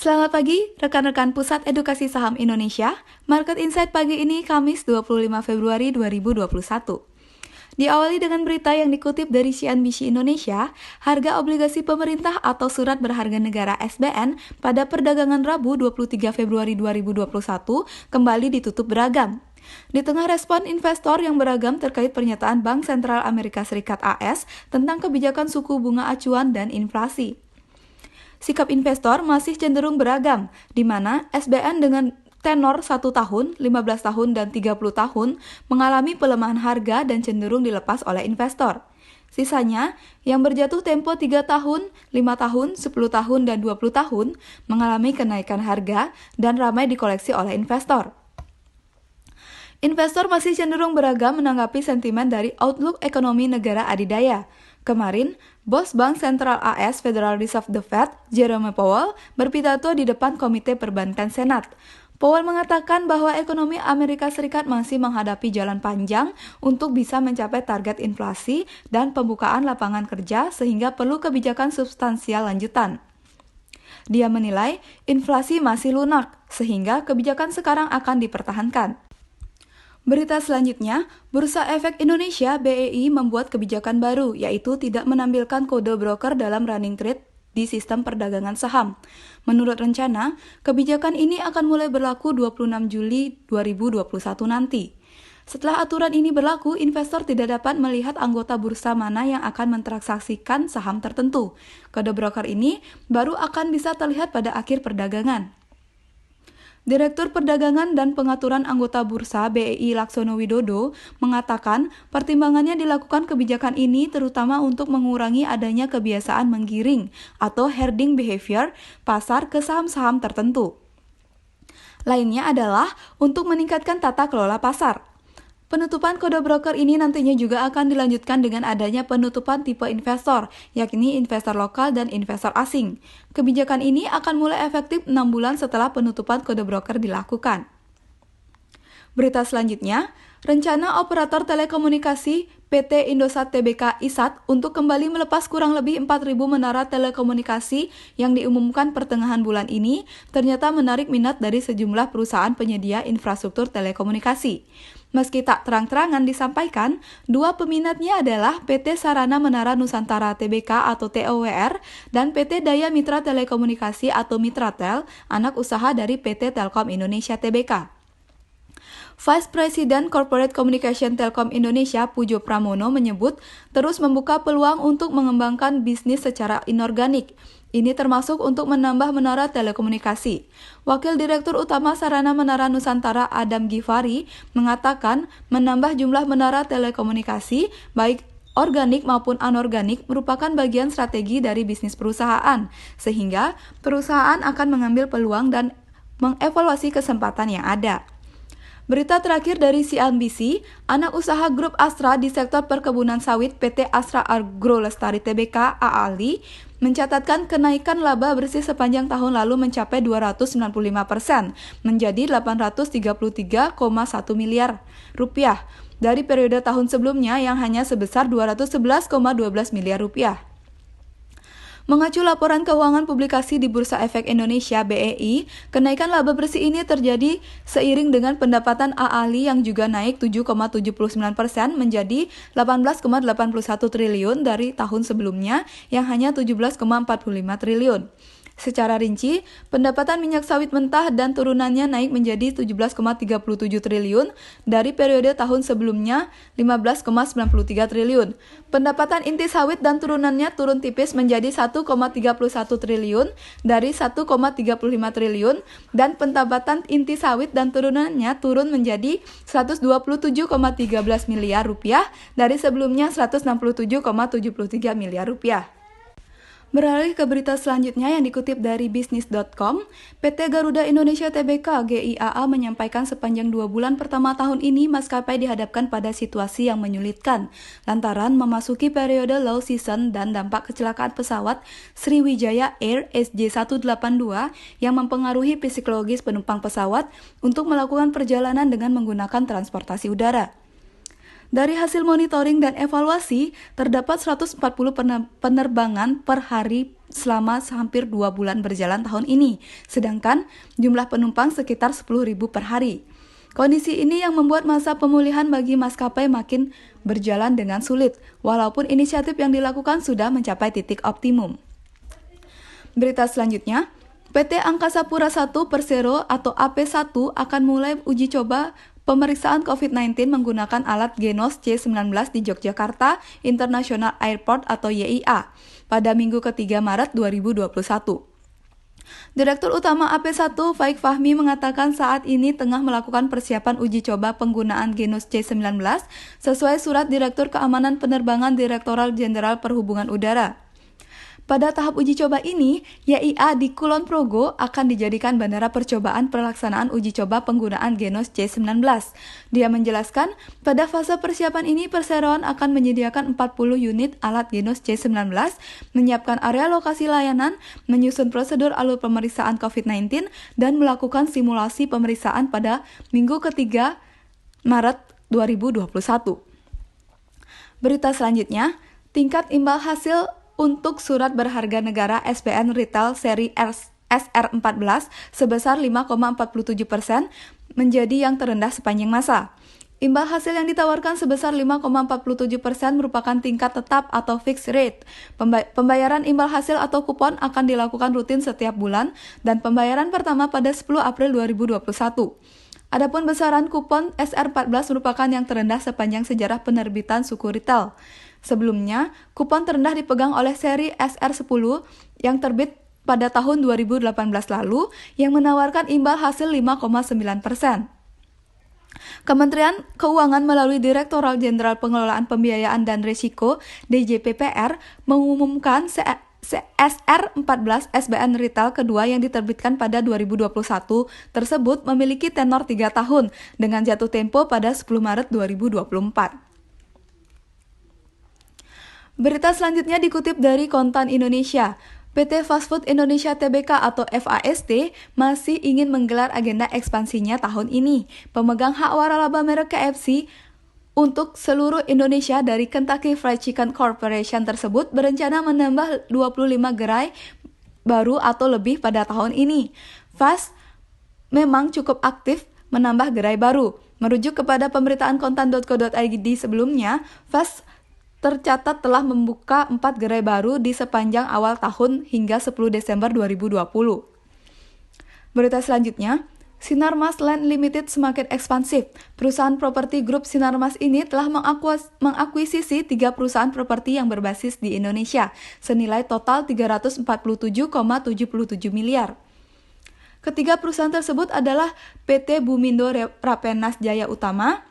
Selamat pagi, rekan-rekan Pusat Edukasi Saham Indonesia. Market Insight pagi ini Kamis 25 Februari 2021. Diawali dengan berita yang dikutip dari CNBC Indonesia, harga obligasi pemerintah atau surat berharga negara SBN pada perdagangan Rabu 23 Februari 2021 kembali ditutup beragam. Di tengah respon investor yang beragam terkait pernyataan Bank Sentral Amerika Serikat AS tentang kebijakan suku bunga acuan dan inflasi. Sikap investor masih cenderung beragam, di mana SBN dengan tenor 1 tahun, 15 tahun, dan 30 tahun mengalami pelemahan harga dan cenderung dilepas oleh investor. Sisanya, yang berjatuh tempo 3 tahun, 5 tahun, 10 tahun, dan 20 tahun mengalami kenaikan harga dan ramai dikoleksi oleh investor. Investor masih cenderung beragam menanggapi sentimen dari outlook ekonomi negara adidaya. Kemarin, Bos Bank Sentral AS Federal Reserve The Fed, Jerome Powell, berpidato di depan Komite Perbankan Senat. Powell mengatakan bahwa ekonomi Amerika Serikat masih menghadapi jalan panjang untuk bisa mencapai target inflasi dan pembukaan lapangan kerja sehingga perlu kebijakan substansial lanjutan. Dia menilai inflasi masih lunak, sehingga kebijakan sekarang akan dipertahankan. Berita selanjutnya, Bursa Efek Indonesia (BEI) membuat kebijakan baru, yaitu tidak menampilkan kode broker dalam running trade di sistem perdagangan saham. Menurut rencana, kebijakan ini akan mulai berlaku 26 Juli 2021 nanti. Setelah aturan ini berlaku, investor tidak dapat melihat anggota bursa mana yang akan mentransaksikan saham tertentu. Kode broker ini baru akan bisa terlihat pada akhir perdagangan. Direktur Perdagangan dan Pengaturan Anggota Bursa BEI Laksono Widodo mengatakan pertimbangannya dilakukan kebijakan ini terutama untuk mengurangi adanya kebiasaan menggiring atau herding behavior pasar ke saham-saham tertentu. Lainnya adalah untuk meningkatkan tata kelola pasar. Penutupan kode broker ini nantinya juga akan dilanjutkan dengan adanya penutupan tipe investor, yakni investor lokal dan investor asing. Kebijakan ini akan mulai efektif 6 bulan setelah penutupan kode broker dilakukan. Berita selanjutnya, rencana operator telekomunikasi PT Indosat Tbk (ISAT) untuk kembali melepas kurang lebih 4.000 menara telekomunikasi yang diumumkan pertengahan bulan ini ternyata menarik minat dari sejumlah perusahaan penyedia infrastruktur telekomunikasi. Meski tak terang-terangan disampaikan, dua peminatnya adalah PT Sarana Menara Nusantara Tbk atau TOWR dan PT Daya Mitra Telekomunikasi atau Mitratel, anak usaha dari PT Telkom Indonesia Tbk. Vice President Corporate Communication Telkom Indonesia Pujo Pramono menyebut terus membuka peluang untuk mengembangkan bisnis secara inorganik. Ini termasuk untuk menambah menara telekomunikasi. Wakil Direktur Utama Sarana Menara Nusantara Adam Gifari mengatakan menambah jumlah menara telekomunikasi baik organik maupun anorganik merupakan bagian strategi dari bisnis perusahaan, sehingga perusahaan akan mengambil peluang dan mengevaluasi kesempatan yang ada. Berita terakhir dari CNBC, anak usaha grup Astra di sektor perkebunan sawit PT Astra Agro Lestari Tbk (AALI) mencatatkan kenaikan laba bersih sepanjang tahun lalu mencapai 295% menjadi 833,1 miliar rupiah dari periode tahun sebelumnya yang hanya sebesar 211,12 miliar rupiah. Mengacu laporan keuangan publikasi di Bursa Efek Indonesia (BEI), kenaikan laba bersih ini terjadi seiring dengan pendapatan AALI yang juga naik 7,79% menjadi 18,81 triliun dari tahun sebelumnya yang hanya 17,45 triliun. Secara rinci, pendapatan minyak sawit mentah dan turunannya naik menjadi 17,37 triliun dari periode tahun sebelumnya 15,93 triliun. Pendapatan inti sawit dan turunannya turun tipis menjadi 1,31 triliun dari 1,35 triliun dan pendapatan inti sawit dan turunannya turun menjadi 127,13 miliar rupiah dari sebelumnya 167,73 miliar rupiah. Beralih ke berita selanjutnya yang dikutip dari bisnis.com, PT Garuda Indonesia Tbk (GIAA) menyampaikan sepanjang 2 bulan pertama tahun ini maskapai dihadapkan pada situasi yang menyulitkan, lantaran memasuki periode low season dan dampak kecelakaan pesawat Sriwijaya Air SJ182 yang mempengaruhi psikologis penumpang pesawat untuk melakukan perjalanan dengan menggunakan transportasi udara. Dari hasil monitoring dan evaluasi, terdapat 140 penerbangan per hari selama hampir 2 bulan berjalan tahun ini, sedangkan jumlah penumpang sekitar 10.000 per hari. Kondisi ini yang membuat masa pemulihan bagi maskapai makin berjalan dengan sulit, walaupun inisiatif yang dilakukan sudah mencapai titik optimum. Berita selanjutnya, PT Angkasa Pura I Persero atau AP1 akan mulai uji coba pemeriksaan COVID-19 menggunakan alat Genos C19 di Yogyakarta International Airport atau YIA pada Minggu ketiga Maret 2021. Direktur Utama AP1 Faik Fahmi mengatakan saat ini tengah melakukan persiapan uji coba penggunaan Genos C19 sesuai Surat Direktur Keamanan Penerbangan Direktorat Jenderal Perhubungan Udara. Pada tahap uji coba ini, YIA di Kulon Progo akan dijadikan bandara percobaan pelaksanaan uji coba penggunaan Genos C19. Dia menjelaskan, pada fase persiapan ini Perseroan akan menyediakan 40 unit alat Genos C19, menyiapkan area lokasi layanan, menyusun prosedur alur pemeriksaan COVID-19, dan melakukan simulasi pemeriksaan pada Minggu ketiga Maret 2021. Berita selanjutnya, tingkat imbal hasil untuk surat berharga negara SBN Retail seri SR14 sebesar 5,47% menjadi yang terendah sepanjang masa. Imbal hasil yang ditawarkan sebesar 5,47% merupakan tingkat tetap atau fixed rate. Pembayaran imbal hasil atau kupon akan dilakukan rutin setiap bulan dan pembayaran pertama pada 10 April 2021. Adapun besaran kupon SR14 merupakan yang terendah sepanjang sejarah penerbitan suku retail. Sebelumnya, kupon terendah dipegang oleh seri SR10 yang terbit pada tahun 2018 lalu yang menawarkan imbal hasil 5,9%. Kementerian Keuangan melalui Direktorat Jenderal Pengelolaan Pembiayaan dan Risiko (DJPPR) mengumumkan SR14 SBN Retail kedua yang diterbitkan pada 2021 tersebut memiliki tenor 3 tahun dengan jatuh tempo pada 10 Maret 2024. Berita selanjutnya dikutip dari Kontan Indonesia. PT Fast Food Indonesia Tbk atau FAST masih ingin menggelar agenda ekspansinya tahun ini. Pemegang hak waralaba merek KFC untuk seluruh Indonesia dari Kentucky Fried Chicken Corporation tersebut berencana menambah 25 gerai baru atau lebih pada tahun ini. Fast memang cukup aktif menambah gerai baru. Merujuk kepada pemberitaan kontan.co.id sebelumnya, Fast tercatat telah membuka 4 gerai baru di sepanjang awal tahun hingga 10 Desember 2020. Berita selanjutnya, Sinarmas Land Limited semakin ekspansif. Perusahaan properti grup Sinarmas ini telah mengakuisisi 3 perusahaan properti yang berbasis di Indonesia, senilai total 347,77 miliar. Ketiga perusahaan tersebut adalah PT Bumindo Rapenas Jaya Utama,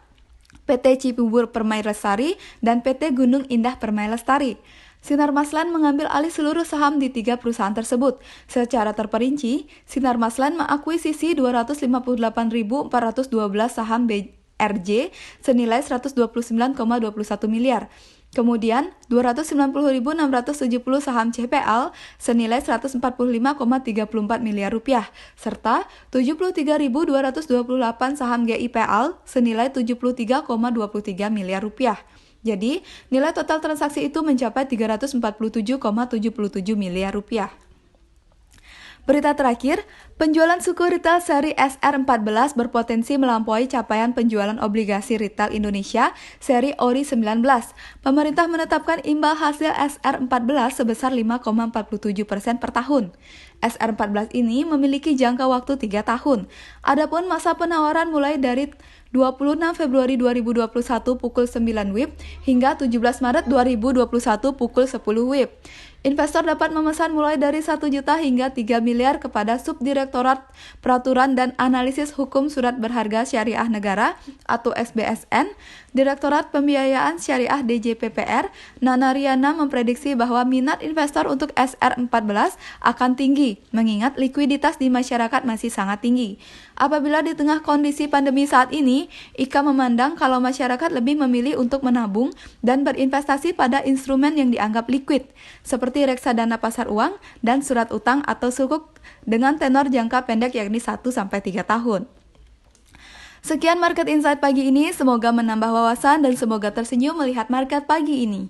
PT Cibubur Permai Lestari, dan PT Gunung Indah Permai Lestari. Sinarmas Land mengambil alih seluruh saham di 3 perusahaan tersebut. Secara terperinci, Sinarmas Land mengakuisisi 258.412 saham BRJ senilai 129,21 miliar. Kemudian, 290.670 saham CPL senilai 145,34 miliar rupiah, serta 73.228 saham GIPL senilai 73,23 miliar rupiah. Jadi, nilai total transaksi itu mencapai 347,77 miliar rupiah. Berita terakhir, penjualan suku retail seri SR14 berpotensi melampaui capaian penjualan obligasi retail Indonesia seri ORI 19. Pemerintah menetapkan imbal hasil SR14 sebesar 5,47% per tahun. SR14 ini memiliki jangka waktu 3 tahun. Adapun masa penawaran mulai dari 26 Februari 2021 pukul 9 WIB hingga 17 Maret 2021 pukul 10 WIB. Investor dapat memesan mulai dari 1 juta hingga 3 miliar kepada Subdirektorat Peraturan dan Analisis Hukum Surat Berharga Syariah Negara atau SBSN, Direktorat Pembiayaan Syariah DJPPR. Nana Riana memprediksi bahwa minat investor untuk SR14 akan tinggi, mengingat likuiditas di masyarakat masih sangat tinggi. Apabila di tengah kondisi pandemi saat ini, IKA memandang kalau masyarakat lebih memilih untuk menabung dan berinvestasi pada instrumen yang dianggap liquid, seperti reksadana pasar uang dan surat utang atau sukuk dengan tenor jangka pendek yakni 1-3 tahun. Sekian Market Insight pagi ini, semoga menambah wawasan dan semoga tersenyum melihat market pagi ini.